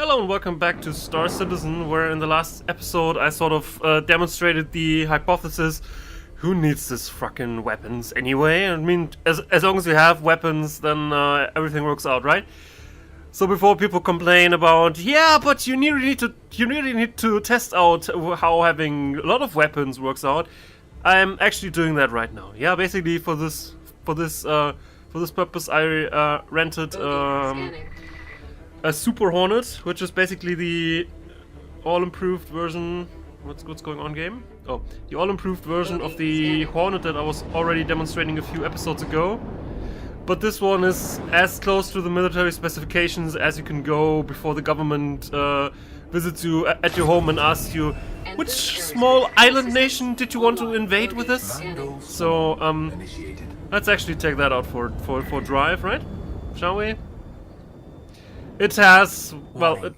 Hello and welcome back to Star Citizen, where in the last episode I sort of demonstrated the hypothesis: who needs this fucking weapons anyway? I mean, as long as you have weapons, then everything works out, right? So before people complain about, yeah, but you really need to test out how having a lot of weapons works out, I'm actually doing that right now. Yeah, basically for this purpose, I rented a Super Hornet, which is basically the all-improved version. What's going on, game? Oh, the all-improved version of the Hornet that I was already demonstrating a few episodes ago. But this one is as close to the military specifications as you can go before the government visits you at your home and asks you, which small island nation did you want to invade with this? So, let's actually take that out for drive, right? Shall we? It has, well,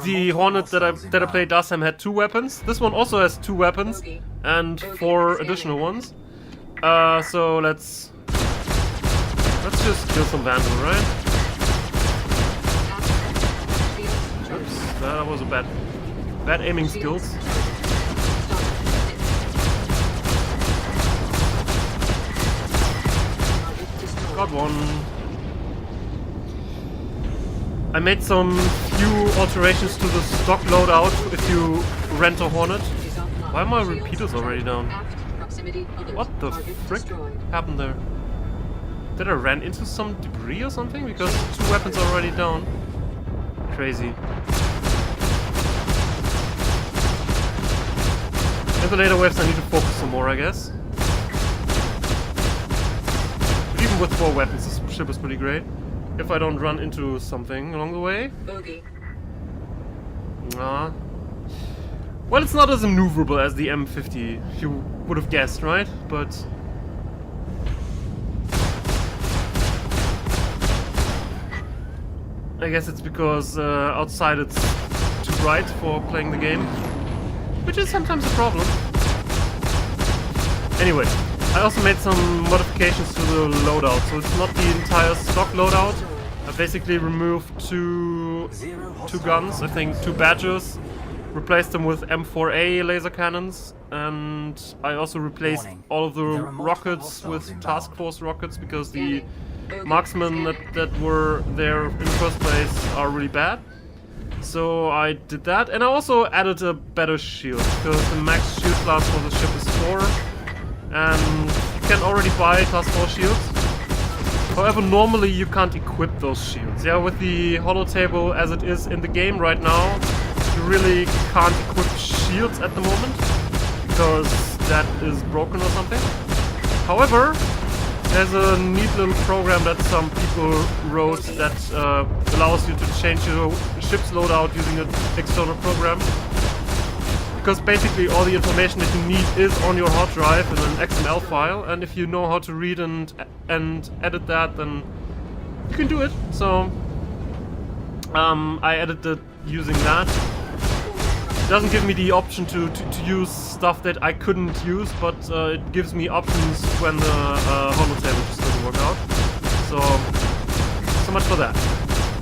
the Hornet that I played last time had 2 weapons. This one also has 2 weapons and 4 additional ones. So let's just kill some Vanduul, right? Oops, that was a bad aiming skills. Got one. I made some few alterations to the stock loadout if you rent a Hornet. Why are my repeaters already down? What the frick happened there? Did I run into some debris or something? Because 2 weapons are already down. Crazy. In the later waves I need to focus some more, I guess. But even with 4 weapons this ship is pretty great. If I don't run into something along the way. Well, it's not as maneuverable as the M50, you would have guessed, right? But I guess it's because outside it's too bright for playing the game, which is sometimes a problem. Anyway, I also made some modifications to the loadout, so it's not the entire stock loadout. I basically removed two guns, I think 2 Badgers, replaced them with M4A laser cannons, and I also replaced all of the rockets with task force rockets because the marksmen that were there in the first place are really bad. So I did that, and I also added a better shield, because the max shield class for the ship is 4. And you can already buy class 4 shields. However, normally you can't equip those shields. Yeah, with the holotable as it is in the game right now, you really can't equip shields at the moment, because that is broken or something. However, there's a neat little program that some people wrote that allows you to change your ship's loadout using an external program. Because basically all the information that you need is on your hard drive in an XML file, and if you know how to read and edit that, then you can do it. So I edited using that. It doesn't give me the option to use stuff that I couldn't use, but it gives me options when the holotable just doesn't work out. So much for that.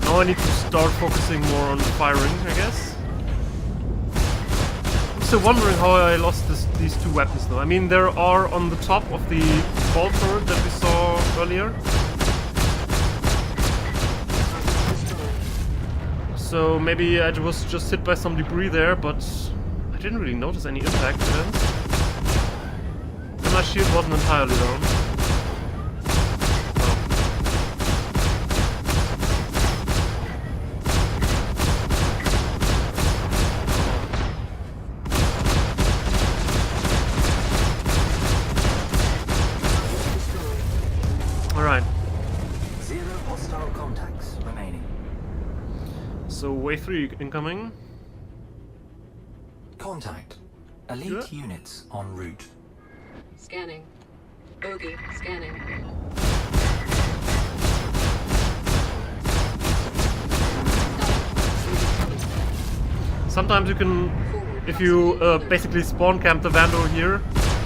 Now I need to start focusing more on firing, I guess. I'm still wondering how I lost these 2 weapons though. I mean, there are on the top of the ball turret that we saw earlier. So maybe I was just hit by some debris there, but I didn't really notice any impact events. And my shield wasn't entirely down. So wave 3 incoming. Contact. Elite units en route. Scanning. Bogey scanning. Sometimes you can, if you basically spawn camp the Vanduul here,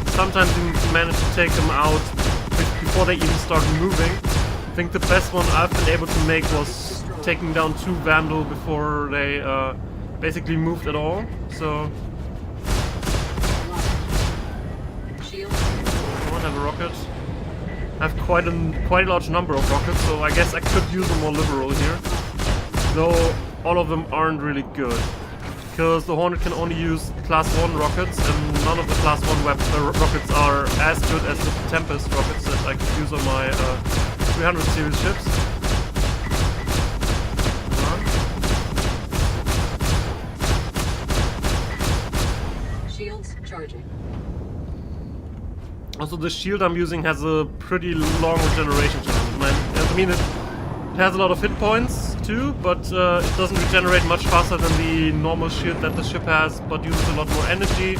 sometimes you manage to take them out before they even start moving. I think the best one I've been able to make was taking down 2 Vanduul before they basically moved at all. So Shield. I won't have a rocket. I have quite a large number of rockets, so I guess I could use them more liberal here. Though all of them aren't really good. Because the Hornet can only use class 1 rockets, and none of the class 1 rockets are as good as the Tempest rockets that I could use on my 300 series ships. Shields charging. Also, the shield I'm using has a pretty long regeneration time. I mean, it has a lot of hit points too, but it doesn't regenerate much faster than the normal shield that the ship has, but uses a lot more energy,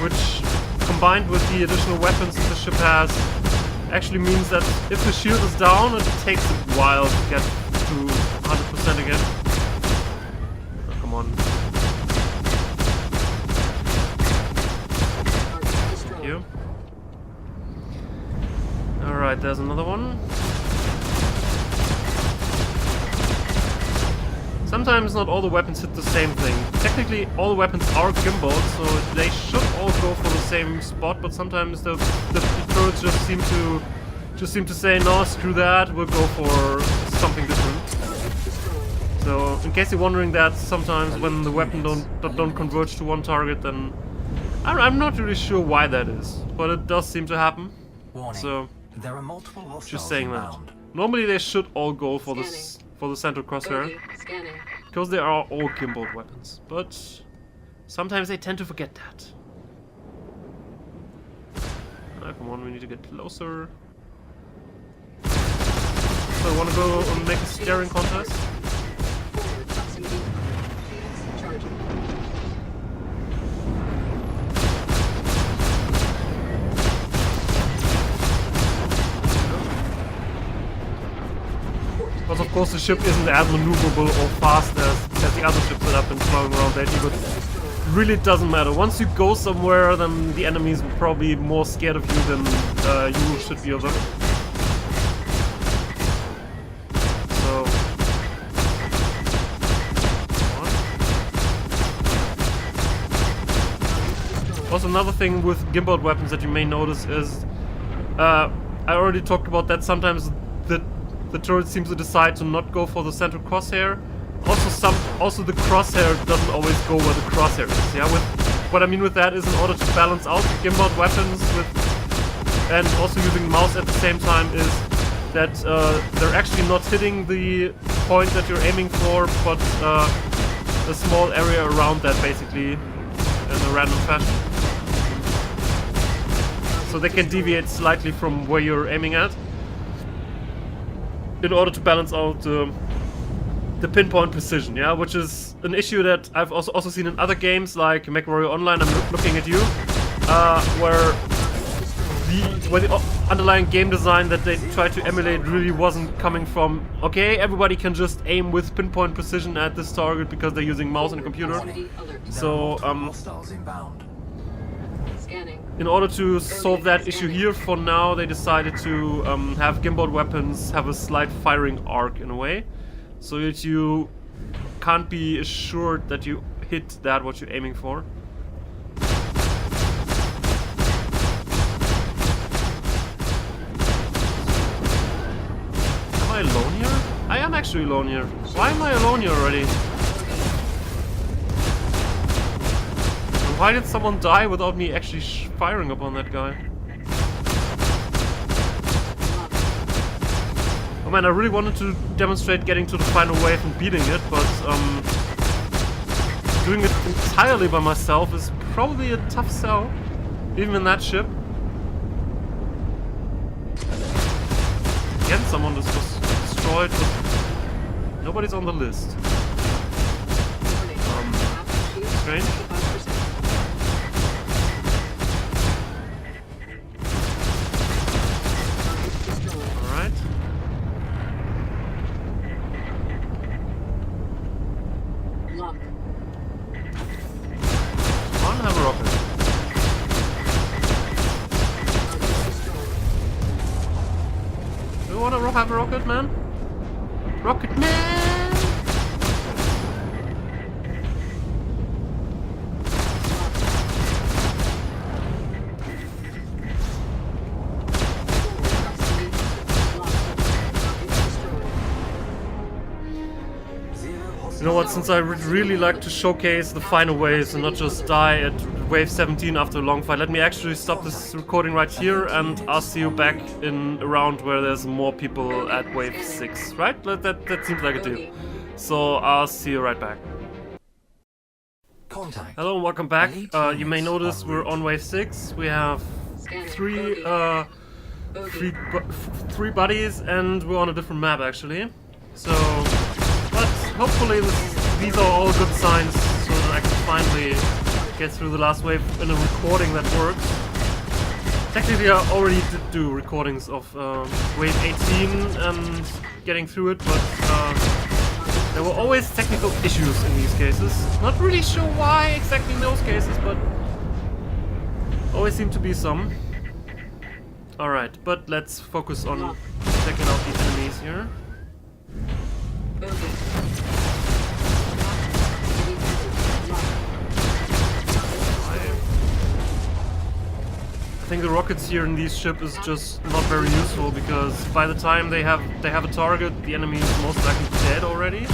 which combined with the additional weapons that the ship has actually means that if the shield is down, it takes a while to get to 100% again. Oh, come on. Thank you. Alright, there's another one. Sometimes not all the weapons hit the same thing. Technically, all the weapons are gimbaled, so they should all go for the same spot. But sometimes the turrets just seem to say, no, screw that. We'll go for something different. So, in case you're wondering that, sometimes when the weapon don't converge to one target, then I'm not really sure why that is, but it does seem to happen. Warning. So, There are multiple hostiles just saying that. inbound. Normally they should all go for this for the central crosshair. Bogey. Scanning. Because they are all gimbaled weapons, but sometimes they tend to forget that. Ah, come on, we need to get closer. So I want to go and make a steering contest. Forward proximity. Shields charging. Because of course the ship isn't as maneuverable or fast as the other ships that have been flying around lately, but it really doesn't matter. Once you go somewhere, then the enemies will probably be more scared of you than you should be of them. So... Also, another thing with gimbaled weapons that you may notice is, I already talked about that sometimes the turret seems to decide to not go for the central crosshair. Also the crosshair doesn't always go where the crosshair is. Yeah, what I mean with that is in order to balance out the gimbaled weapons and also using the mouse at the same time is that they're actually not hitting the point that you're aiming for, but a small area around that basically in a random fashion. So they can deviate slightly from where you're aiming at in order to balance out the pinpoint precision, yeah, which is an issue that I've also seen in other games like Battle Royale Online. I'm looking at you, where the underlying game design that they tried to emulate really wasn't coming from, okay, everybody can just aim with pinpoint precision at this target because they're using mouse and a computer. Proximity alert. So Hostiles inbound. Scanning. in order to solve that issue here, for now they decided to have gimbaled weapons have a slight firing arc in a way, so that you can't be assured that you hit what you're aiming for. Am I alone here? I am actually alone here. Why am I alone here already? Why did someone die without me actually firing upon that guy? Oh man, I really wanted to demonstrate getting to the final wave and beating it, but doing it entirely by myself is probably a tough sell, even in that ship. Again, someone just was destroyed, but nobody's on the list. Strange. Have a rocket, man? Rocket man! You know what, since I would really like to showcase the final waves and not just die at wave 17 after a long fight, let me actually stop this recording right here and I'll see you back in a round where there's more people at wave 6, right? That seems like a deal. So I'll see you right back. Contact. Hello and welcome back. Elite You may units notice en we're route. on wave 6. We have three buddies and we're on a different map actually. So, but hopefully these are all good signs so that I can finally get through the last wave in a recording that works. Technically I already did do recordings of wave 18 and getting through it, but there were always technical issues in these cases. Not really sure why exactly in those cases, but always seem to be some. Alright, but let's focus on checking out the enemies here. I think the rockets here in these ships is just not very useful because by the time they have a target, the enemy is most likely dead already.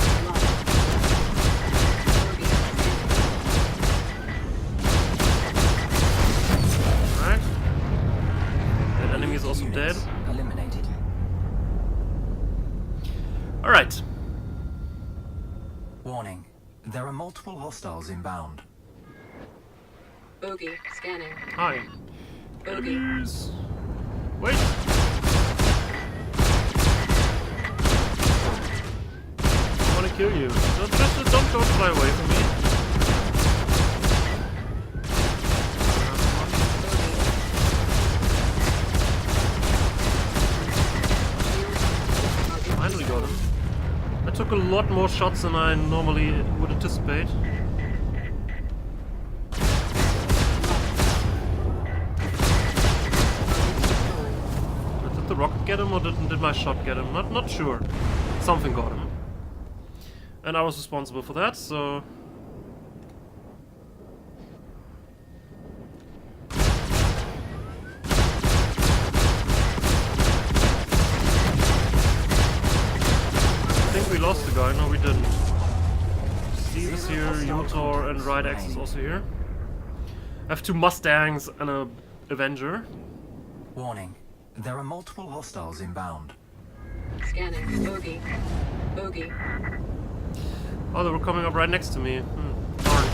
Right. That enemy is also dead. Eliminated. Alright. Warning. There are multiple hostiles inbound. Bogey, scanning. Hi. Bogey. Enemies. Wait. I want to kill you. Don't go fly away from me. Finally got him. I took a lot more shots than I normally would anticipate. Did the rocket get him or did my shot get him? Not sure. Something got him. And I was responsible for that, so... I think we lost the guy. No, we didn't. Steve is here, Utor and Rydex is also here. I have 2 Mustangs and a Avenger. Warning. There are multiple hostiles inbound. Scanning. Bogey. Bogey. Oh, they were coming up right next to me. Darn.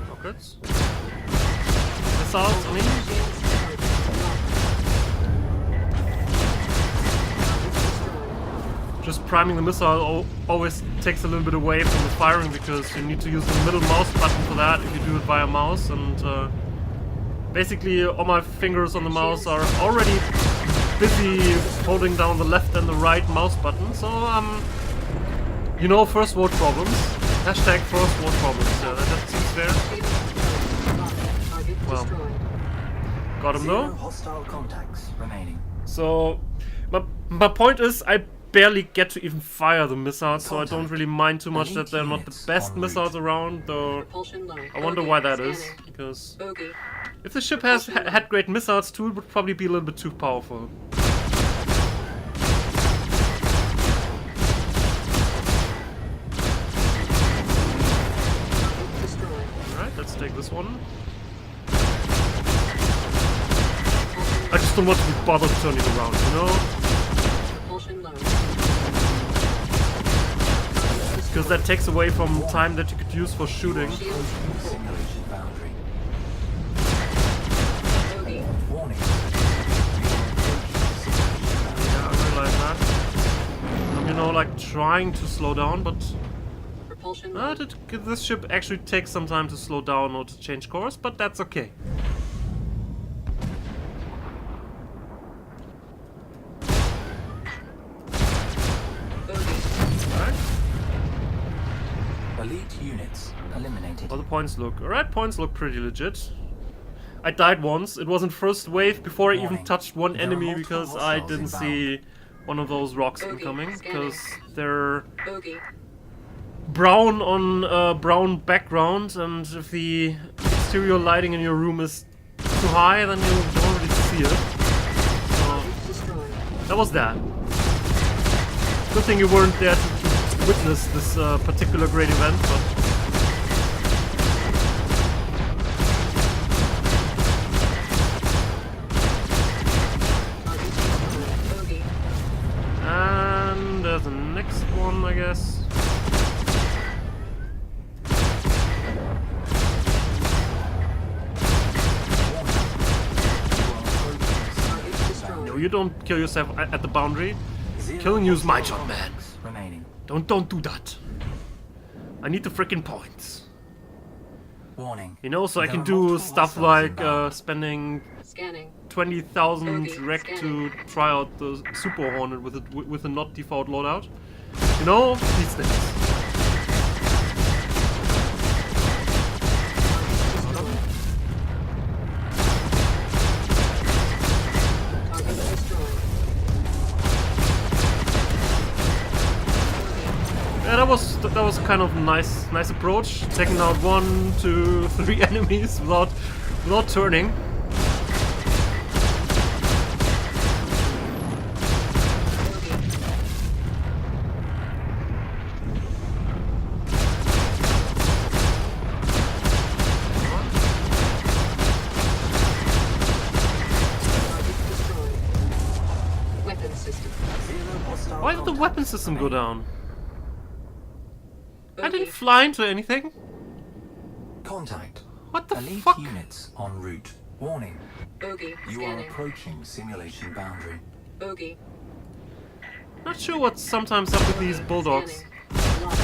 Rockets. Missiles, I mean. Just priming the missile always takes a little bit away from the firing because you need to use the middle mouse button for that if you do it via mouse, and basically all my fingers on the mouse are already busy holding down the left and the right mouse button, so you know, first world problems. Hashtag first world problems. Yeah, that seems fair. Well, got him Zero though. hostile contacts remaining. So my point is I barely get to even fire the missiles, so I don't really mind too much that they're not the best missiles around, though Propulsion low. I wonder Bogey, why that is, scanning. because Bogey. if the ship had great missiles too, it would probably be a little bit too powerful. Destroyed. Alright, let's take this one. I just don't want to be bothered turning around, you know? Propulsion low. Because that takes away from time that you could use for shooting. Shields full. Simulation boundary. Bogey. Warning. Yeah, I realize that. You know, like trying to slow down, but Propulsion low. this ship actually takes some time to slow down or to change course, but that's okay. Bogey. Alright. Elite units eliminated. How the points look. Alright, points look pretty legit. I died once. It was in first wave before I even Warning. touched one There are enemy multiple because I hostiles didn't inbound. see one of those rocks Bogey, incoming, scanning. because they're Bogey. brown on brown background, and if the exterior lighting in your room is too high, then you don't really see it. So Destroyed. that was that. Good thing you weren't there to witness this particular great event, but Bogey. and there's the next one, I guess. Target destroyed. No, you don't kill yourself at the boundary. Killing you is my job, man. Remaining. Don't do that. I need the freaking points. Warning. You know, so I There can are do multiple stuff hostiles like inbound. spending Scanning. 20,000 Okay, rec to scanning. try out the Super Hornet with a not default loadout. You know, these things. Target destroyed. Yeah, that was kind of nice approach. Taking out 1, 2, 3 enemies without turning. Bogey. Target destroyed. Weapon system. Zero hostile Why did the contacts weapon system go remaining. down? I Bogey. didn't fly into anything. Contact. What the Elite fuck? units en route. Warning. Bogey. You are Scanning. approaching simulation boundary. Bogey. Not sure what's sometimes up with these bulldogs. Scanning. Locked.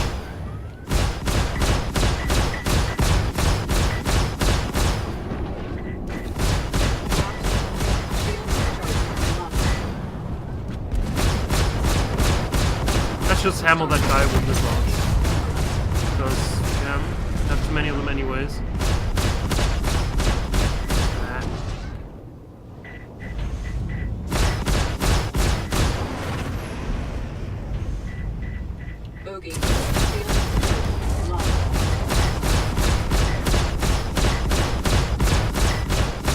Let's just hammer that guy with missiles. Because we can have too many of them anyways. Ah. Bogey. Shield. Locked.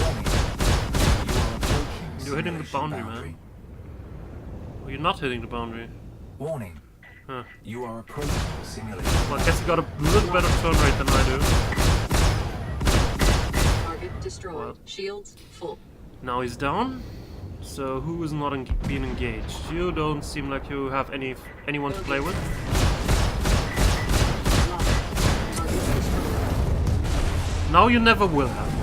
Warning. You are approaching You're hitting the simulation boundary, man. Oh, you're not hitting the boundary. Warning. Huh. You are approaching simulation. Well, I guess you got a little better turn rate than I do. Target destroyed. Well. Shields full. Now he's down. So who is not being engaged? You don't seem like you have anyone to play with. Locked. Target destroyed. Now you never will have one.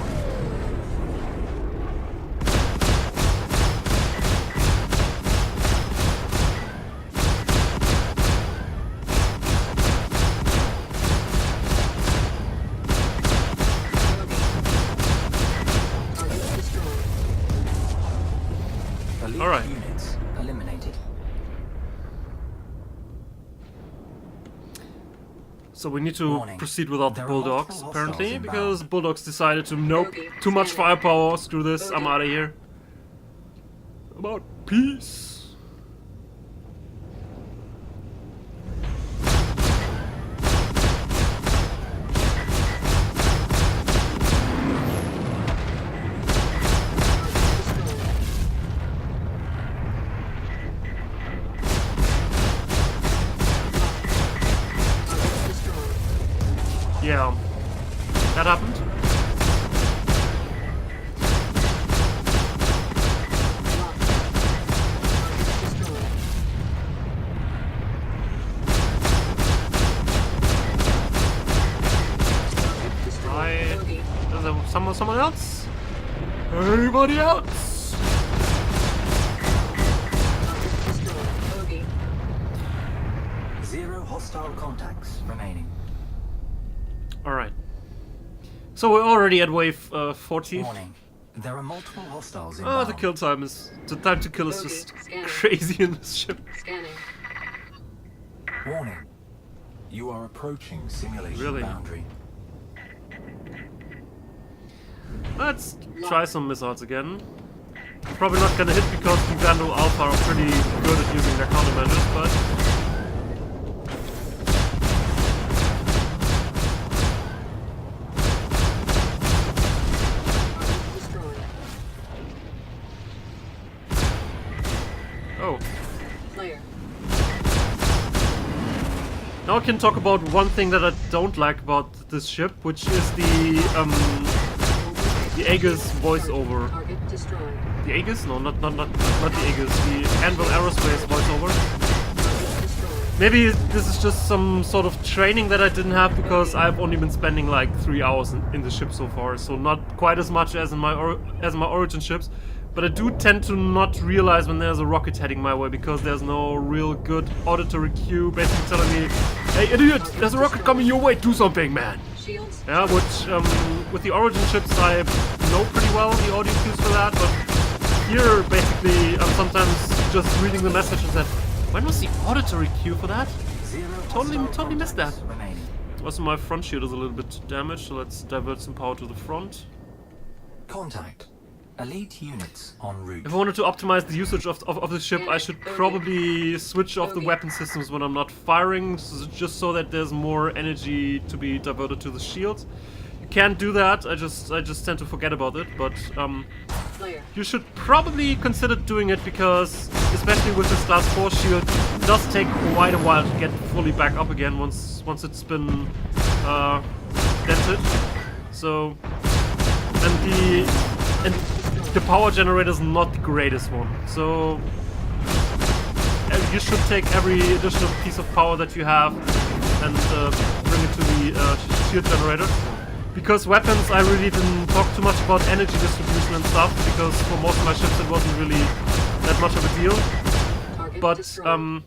Target destroyed. Elite All right. units eliminated. So we need to Warning. proceed without the There are bulldogs, multiple apparently, hostiles because bulldogs decided to nope, Okay, too much scanning. firepower, screw this, I'm Okay. out of here. About peace. Yeah, that happened. Is there someone else? Anybody else? Zero hostile contacts remaining. Alright. So we're already at wave 40. Warning. There are multiple hostiles Oh, inbound. the kill time is... The time to kill is Bogey, just scanning. crazy in this ship. Scanning. Warning. You are approaching simulation Really? boundary. Let's try some missiles again. Probably not gonna hit because the Vanduul Alpha are pretty good at using their countermeasures, but... Now I can talk about one thing that I don't like about this ship, which is the Aegis voiceover. Target destroyed. The Aegis? No, not the Aegis. The Anvil Aerospace voiceover. Target destroyed. Maybe this is just some sort of training that I didn't have because I've only been spending like 3 hours in the ship so far, so not quite as much as in my origin ships. But I do tend to not realize when there's a rocket heading my way because there's no real good auditory cue basically telling me, "Hey idiot, there's a rocket coming your way, do something, man!" Shields. Yeah, which with the origin ships I know pretty well the audio cues for that, but here basically I'm sometimes just reading the message and said, when was the auditory cue for that? Zero Totally hostile missed that. contacts remaining. Also my front shield is a little bit damaged, so let's divert some power to the front. Contact. Elite units en route. If I wanted to optimize the usage of the ship, I should probably switch off the weapon systems when I'm not firing, just so that there's more energy to be diverted to the shields. You can't do that, I just tend to forget about it, but Player. you should probably consider doing it because, especially with this class 4 shield, it does take quite a while to get fully back up again once it's been dented. So, and the power generator is not the greatest one. So you should take every additional piece of power that you have and bring it to the shield generator. Because weapons, I really didn't talk too much about energy distribution and stuff, because for most of my ships it wasn't really that much of a deal. Target But destroyed.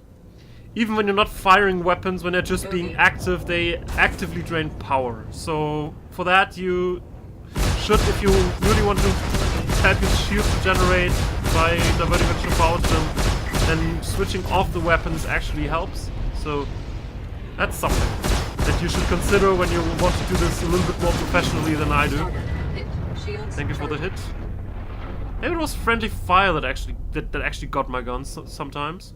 even when you're not firing weapons, when they're just being active, they actively drain power. So for that you should, if you really want to help your shield to generate by diverting extra power to them, then switching off the weapons actually helps. So that's something that you should consider when you want to do this a little bit more professionally than I do. Target hit. Shields. Thank you for the charged. hit. Maybe it was friendly fire that actually got my guns sometimes.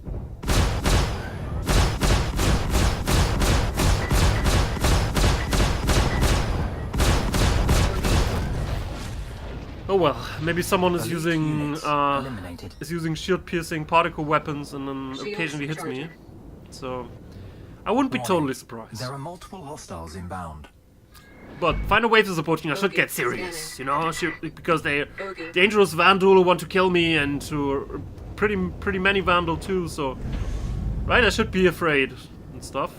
Oh well, maybe someone is Elite using units eliminated. shield-piercing particle weapons and then Shields occasionally hits me. charging. So I wouldn't be Warning. totally surprised. There are multiple hostiles inbound. But final waves is approaching. I should Okay, get serious, scanning. you know, because they're Okay. dangerous Vanduul who want to kill me, and to pretty many Vanduul too. So, right, I should be afraid and stuff.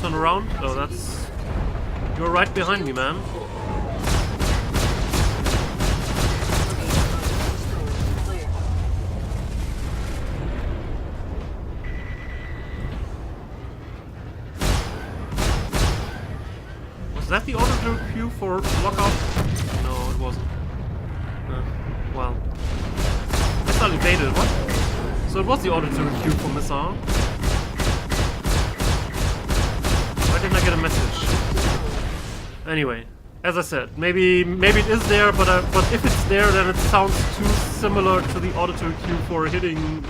Turn around. Oh, that's... You're right behind me, man. Player. Was that the auto cue for lockout? No, it wasn't. Well. Missile evaded, what? So it was the auto cue for missile. Why didn't I get a message? Anyway, as I said, maybe it is there, but if it's there, then it sounds too similar to the auditory cue for hitting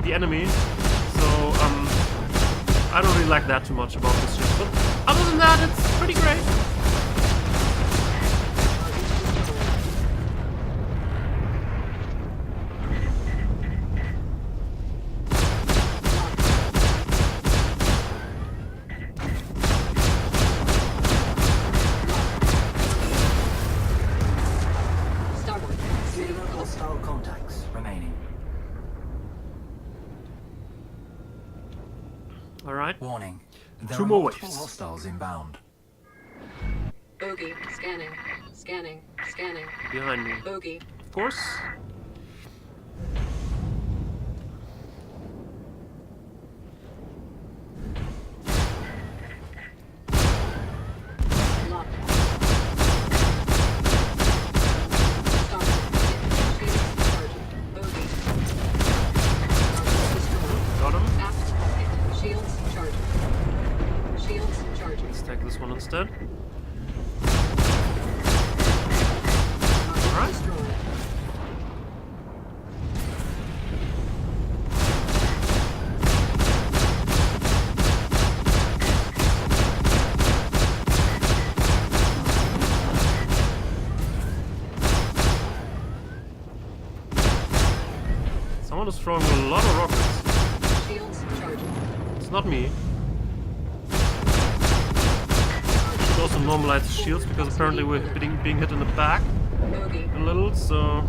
the enemy. So I don't really like that too much about this ship. But other than that, it's pretty great. Starboard. Zero hostile contacts remaining. All right. Warning. There Two are more multiple waves. hostiles inbound. Bogey. Scanning. Scanning. Scanning. Behind me. Bogey. Of course. Lock. Starboard. Hit. Shields charging. Bogey. Target destroyed. Got him. Aft. Hit. Shields charging. Shields charging. Let's take this one instead. Target Alright. destroyed. Someone is throwing a lot of rockets. Shields charging. It's not me. Should also normalize the shields because apparently we're being hit in the back Bogey. a little, so...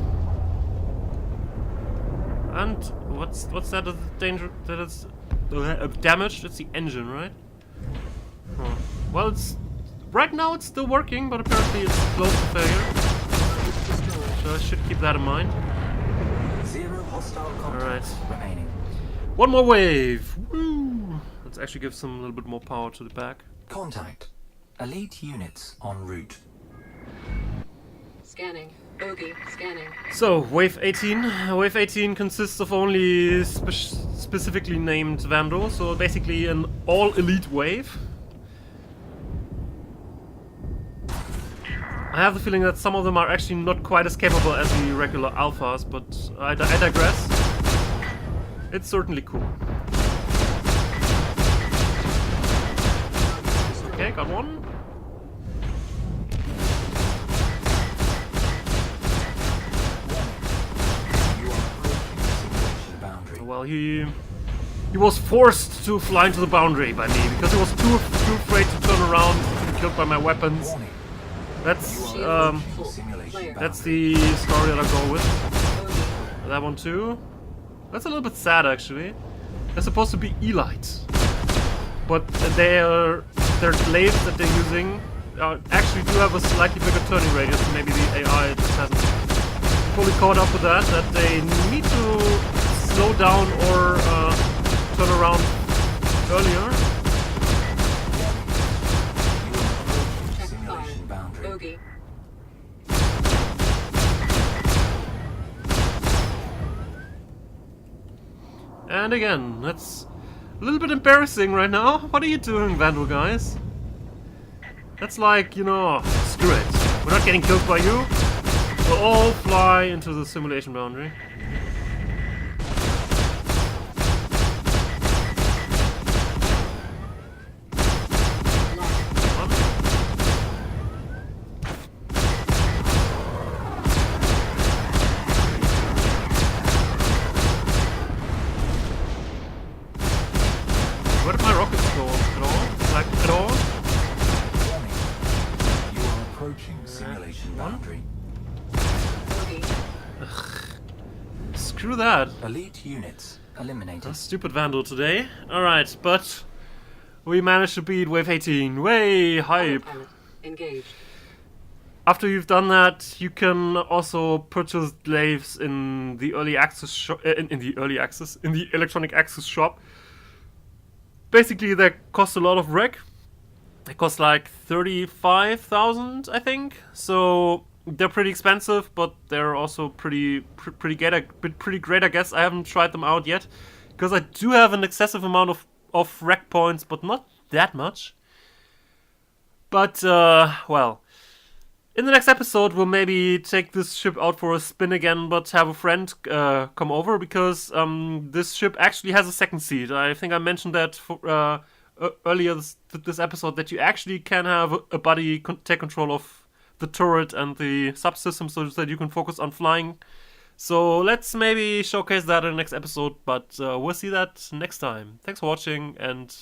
And what's that? Is danger that it's damaged? It's the engine, right? Huh. Well, it's right now it's still working, but apparently it's close to failure. Destroyed. So I should keep that in mind. 0 hostile contacts remaining. One more wave. Woo! Let's actually give some a little bit more power to the back. Contact. Elite units en route. Scanning. Bogey. Scanning. So, Wave 18. Wave 18 consists of only specifically named Vanduul, so basically an all-elite wave. I have the feeling that some of them are actually not quite as capable as the regular alphas, but I digress. It's certainly cool. Okay, got one. Well, he was forced to fly into the boundary by me because he was too afraid to turn around and be killed by my weapons. That's that's the story that I go with. That one too. That's a little bit sad actually. They're supposed to be elites, but their glaives that they're using actually do have a slightly bigger turning radius. Maybe the AI just hasn't fully caught up with that. That they need to slow down or turn around earlier. Simulation boundary. Bogey. And again, that's a little bit embarrassing right now. What are you doing, Vanduul guys? That's like, you know, screw it. We're not getting killed by you. We'll all fly into the simulation boundary. Where did my rockets go? At all? Like, at all? Warning. You are approaching simulation boundary. Bogey. Screw that. Elite units eliminated. Stupid Vanduul today. Alright, but we managed to beat Wave 18. Way hype. Autopilot engaged. After you've done that, you can also purchase glaives in the early access shop. In the electronic access shop. Basically, they cost a lot of rec. They cost like 35,000, I think. So they're pretty expensive, but they're also pretty great, I guess. I haven't tried them out yet because I do have an excessive amount of rec points, but not that much. But well, in the next episode, we'll maybe take this ship out for a spin again, but have a friend come over because this ship actually has a second seat. I think I mentioned that for, earlier this episode that you actually can have a buddy take control of the turret and the subsystem so that you can focus on flying. So let's maybe showcase that in the next episode, but we'll see that next time. Thanks for watching and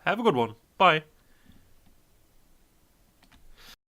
have a good one. Bye.